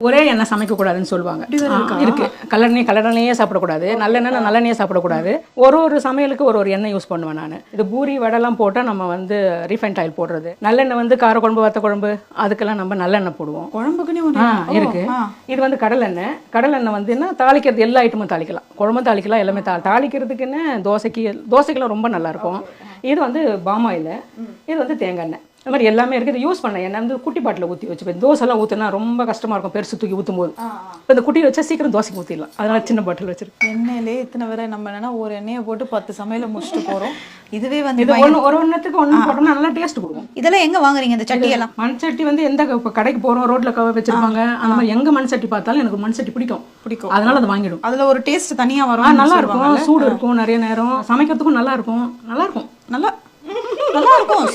ஒரே எண்ணெய் சமைக்கக்கூடாதுன்னு சொல்லுவாங்க. இருக்கு. கல்லெண்ணெயே சாப்பிடக்கூடாது, நல்லெண்ணெயே சாப்பிடக்கூடாது. ஒரு சமையலுக்கு ஒரு எண்ணெய் யூஸ் பண்ணுவேன் நான். இது பூரி வடைலாம் போட்டால் நம்ம வந்து ரீஃபைண்ட் ஆயில் போடுறது. நல்லெண்ணெய் வந்து கார குழம்பு வத்த குழம்பு அதுக்கெல்லாம் நம்ம நல்லெண்ணெய் போடுவோம். குழம்புக்குன்னு இருக்கு. இது வந்து கடலெண்ணெய் வந்து என்ன தாளிக்கிறது, எல்லா ஐட்டமும் தாளிக்கலாம். குழம்பும் தாளிக்கலாம், எல்லாமே தாளிக்கிறதுக்குன்னு தோசைக்கெல்லாம் ரொம்ப நல்லா இருக்கும். இது வந்து பாம் ஆயில், இது வந்து தேங்காய் எண்ணெய், அது மாதிரி எல்லாமே இருக்குது. இது யூஸ் பண்ணேன். என்ன வந்து குட்டி பாட்டில் ஊற்றி வச்சுப்பேன். தோசைலாம் ஊற்றினா ரொம்ப கஷ்டமாக இருக்கும் பெருசு தூக்கி ஊற்றும் போது. இப்போ இந்த குட்டி வச்சா சீக்கிரம் தோசைக்கு ஊற்றிடலாம், அதனால சின்ன பாட்டில் வச்சிருக்கேன். எண்ணெயிலே இத்தனை வரை நம்ம என்னன்னா ஒரு எண்ணெயை போட்டு 10 சமையல முடிச்சுட்டு போகிறோம். இதுவே வந்து இது ஒன்றுத்துக்கு ஒன்று போட்டோம்னா நல்லா டேஸ்ட் கொடுக்கும். இதெல்லாம் எங்கே வாங்குறீங்க இந்த சட்டியெல்லாம்? மண் சட்டி வந்து எந்த இப்போ கடைக்கு போகிறோம் ரோட்டில் வச்சிருப்பாங்க, அந்த மாதிரி எங்கே மண் சட்டி பார்த்தாலும் எனக்கு மண் சட்டி பிடிக்கும், அதனால அதை வாங்கிடும். அதில் ஒரு டேஸ்ட் தனியாக வரும். நல்லா இருக்கும், சூடு இருக்கும், நிறைய நேரம் சமைக்கிறதுக்கும் நல்லா இருக்கும். நல்லா இருக்கும்.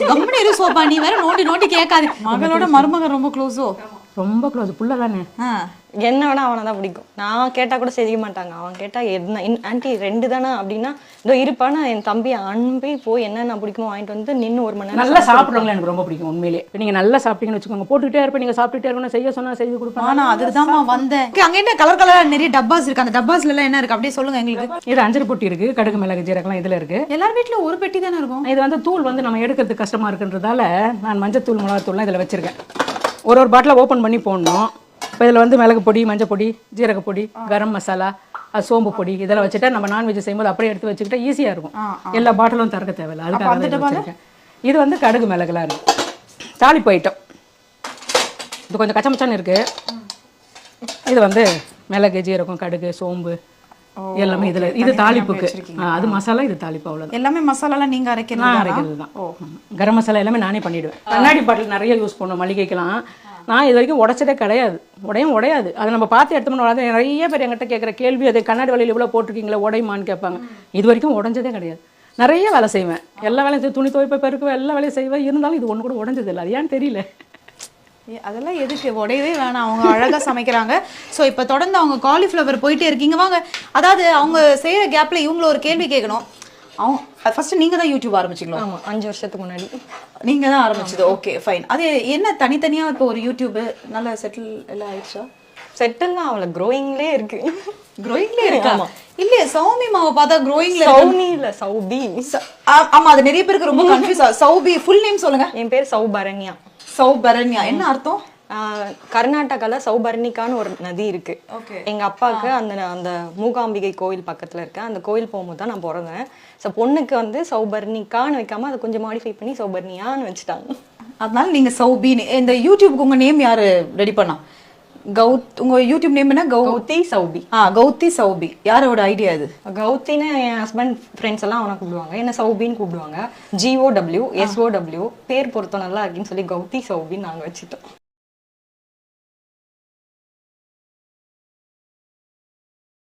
கம்பெனி இரு சோபா, நீ வேற நோண்டி கேட்காது. மகளோட மருமகன் ரொம்ப க்ளோஸோ? ரொம்ப க்ளோஸ். புள்ள தானே. என்ன வேணா அவனை தான் பிடிக்கும். நான் கேட்டா கூட செய்ய மாட்டாங்க. அவன் கேட்டா என்ன ஆன்ட்டி 2 தானே அப்படின்னா இதோ இருப்பானா என் தம்பி அன்பி போய் என்னென்ன பிடிக்குமோ வாங்கிட்டு வந்து நின்று 1 மணி நேரம் நல்லா சாப்பிடுவாங்களா எனக்கு ரொம்ப பிடிக்கும் உண்மையிலே. நீங்க நல்லா சாப்பிட்டீங்கன்னு வச்சுக்கோங்க, போட்டுக்கிட்டே இருப்பேன், நீங்க சாப்பிட்டுட்டே இருக்கணும், செய்ய சொன்னா செய்து கொடுப்பேன். ஆனா அதுதான்மா வந்தேன். அங்க என்ன கலர் நிறைய டப்பாஸ் இருக்கு, அந்த டப்பாஸ்ல எல்லாம் என்ன இருக்கு அப்படியே சொல்லுங்க எங்களுக்கு. இது 5 பொட்டி இருக்கு, கடுகு மிளகு ஜீரகம்லாம் இதுல இருக்கு. எல்லார் வீட்டுல ஒரு பெட்டி தானே இருக்கும். இது வந்து தூள் வந்து நம்ம எடுக்கிறதுக்கு கஷ்டமா இருக்குன்றதால நான் மஞ்சத்தூள் மிளகாத்தூள்லாம் இதுல வச்சிருக்கேன். ஒரு பாட்டில் ஓப்பன் பண்ணி போடணும். இப்போ இதில் வந்து மிளகு பொடி, மஞ்சள் பொடி, ஜீரக பொடி, கரம் மசாலா, சோம்பு பொடி இதெல்லாம் வச்சுட்டா நம்ம நான்வெஜ் செய்யும்போது அப்படியே எடுத்து வச்சுக்கிட்டா ஈஸியாக இருக்கும். எல்லா பாட்டிலும் திறக்க தேவையில்லை, அதுக்காக வச்சுருக்கேன். இது வந்து கடுகு மிளகுலாம் இருக்கு, தாளிப்பு ஐட்டம். இது கொஞ்சம் கச்சமச்சான்னு இருக்கு. இது வந்து மிளகு ஜீரகம் கடுகு சோம்பு எல்லாமே இதுல. இது தாளிப்புக்கு, அது மசாலா, இது தாளிப்பு, அவ்வளவுதான். எல்லாமே மசாலாலாம் நீங்க அரைக்கிறது தான். கரம் மசாலா எல்லாமே நானே பண்ணிடுவேன். கண்ணாடி பாட்டில் நிறைய யூஸ் பண்ணுவோம் மளிகைக்கெல்லாம். நான் இது வரைக்கும் உடைச்சதே கிடையாது, உடையாது. அதை நம்ம பார்த்து எடுத்தோம்னா நிறைய பேர் என்கிட்ட கேட்குற கேள்வி, அதை கண்ணாடி வலையில் இவ்வளோ போட்டிருக்கீங்களா உடைமான்னு கேட்பாங்க. இது வரைக்கும் உடஞ்சதே கிடையாது. நிறைய வேலை செய்வேன், எல்லா வேலையும் துணி துவைப்பை பெருக்குவேன், எல்லா வேலையும் செய்வேன். இருந்தாலும் இது ஒன்று கூட உடஞ்சது இல்லை. அது ஏன்னு தெரியல. அதெல்லாம் எதுக்கு, உடையவே வேணாம். அவங்க அழகா சமைக்கிறாங்க. ஸோ இப்போ தொடர்ந்து அவங்க காலிஃப்ளவர் போயிட்டே இருக்கீங்க. வாங்க, அதாவது அவங்க செய்யற கேப்ல இவங்கள ஒரு கேள்வி கேட்கணும். அவங்க ஃபர்ஸ்ட் நீங்க தான் யூடியூப் ஆரம்பிச்சிங்களா? ஆமா, 5 வருஷத்துக்கு முன்னாடி நீங்க தான் ஆரம்பிச்சது. Okay fine. அது என்ன தனித்தனியா இப்போ ஒரு யூடியூப் நல்லா செட்டில் எல்லாம் ஆயிடுச்சா? செட்டில்லாம் அவளை க்ரோயிங்லே இருக்கு. க்ரோயிங்லே இருக்கா? இல்லையே, சௌமி மாவை பார்த்தா க்ரோயிங்ல. சௌமி இல்ல, சௌபி. ஆமா, அது நிறைய பேருக்கு ரொம்ப கன்ஃபியூஸ் ஆகுது. சௌபி ஃபுல் நேம் சொல்லுங்க. என் பேர் சௌபரண்யா. சௌபரண்யா என்ன அர்த்தம்? கர்நாடகால சௌபர்ணிகான்னு ஒரு நதி இருக்கு. எங்க அப்பாவுக்கு அந்த மூகாம்பிகை கோயில் பக்கத்துல இருக்க அந்த கோயில் போகும்போது தான் நான் பிறந்தேன். ஸோ பொண்ணுக்கு வந்து சௌபர்ணிகான்னு வைக்காம அதை கொஞ்சம் மாடிஃபை பண்ணி சௌபர்ணியான்னு வச்சுட்டாங்க. அதனால நீங்க சௌபின்னு. இந்த யூடியூப்க்கு உங்க நேம் யாரு ரெடி பண்ணா? உங்க யூடியூப் நேம் என்ன? கௌதி சௌபி. கௌதி சௌபி. யாரோட ஐடியா இது? கௌத்தின்னு என் ஹஸ்பண்ட் ஃப்ரெண்ட்ஸ் எல்லாம் அவனை கூப்பிடுவாங்க, என்ன சௌபின்னு கூப்பிடுவாங்க. GOW SOW பேர் பொருத்தம் நல்லா இருக்குன்னு சொல்லி கௌதி சௌபின்னு நாங்க வச்சுட்டோம்.